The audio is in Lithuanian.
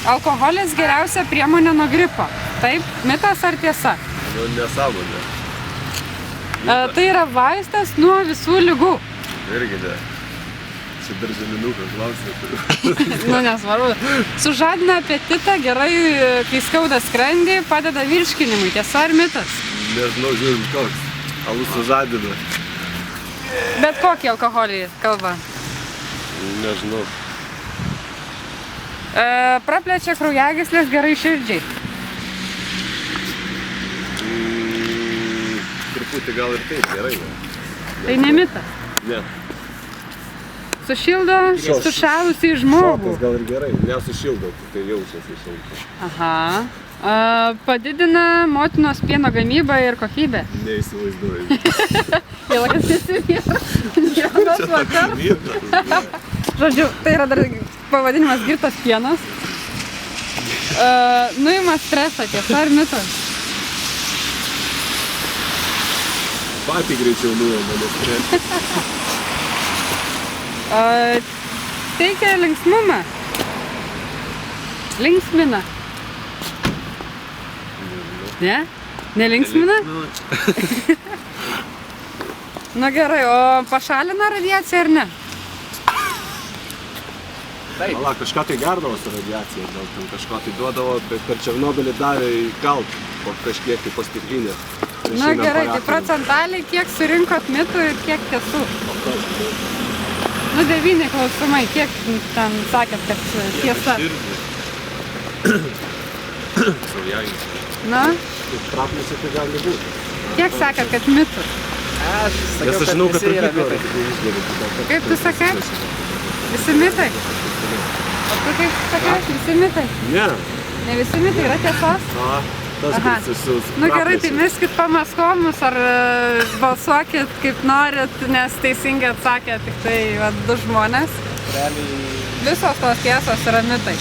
Alkoholis geriausia priemonė nuo gripo. Taip, mitas ar tiesa? Nu, nesąmonė. Tai yra vaistas nuo visų ligų. Irgi ne. Čia darželinuką klausimą turiu. Nu, nesvarbu. Sužadina apetitą gerai, kai skauda skrandį, padeda virškinimui. Tiesa ar mitas? Nežinau, žiūrim koks. Alus sužadina. Bet kokį alkoholį kalba? Nežinau. Praplečia kraujagyslės gerai širdžiai. Truputį gal ir taip, gerai, ne? Tai ne mitas. Ne. Sušildo sušalusį žmogų. Šokas gal ir gerai, nesušildo, tai jaučiasi šiltas. Aha. Padidina motinos pieno gamybą ir kokybę. Neįsivaizduoju. Jau kas vienas vakar. Žodžiu, tai yra dar pavadinimas girtas pienas. Nuima stresą, tiesa ar mitas? Patį greičiau nuima, nes stresą. Teikia linksmumą. Linksmina. Ne? Nelinksmina? Na gerai, o pašalina radiaciją ar ne? Vala, kažką tai gerdavo su radiacija, gal ten kažko tai duodavo, bet per Černobylį davė įkalt po kažkiek tai po stiklinę. Na gerai, tai procentaliai kiek surinkot mitų ir kiek tiesų? Nu 9 klausimai, kiek ten sakėt, kad tiesa? Na? Praplėsi tai gali būti. Kiek sakėt, kad mitų? Nes aš žinau, kad visi yra mitai. Kaip tu sakai? Visi mitai? O tu kaip sakai? Visi mitai? Ne. Ne visi mitai, yra tiesos? Tas, kad su Nu gerai, tai meskit pamaskomus ar balsuokit kaip norit, nes teisingai atsakė tik tai 2 žmonės. Visos tos tiesos yra mitai.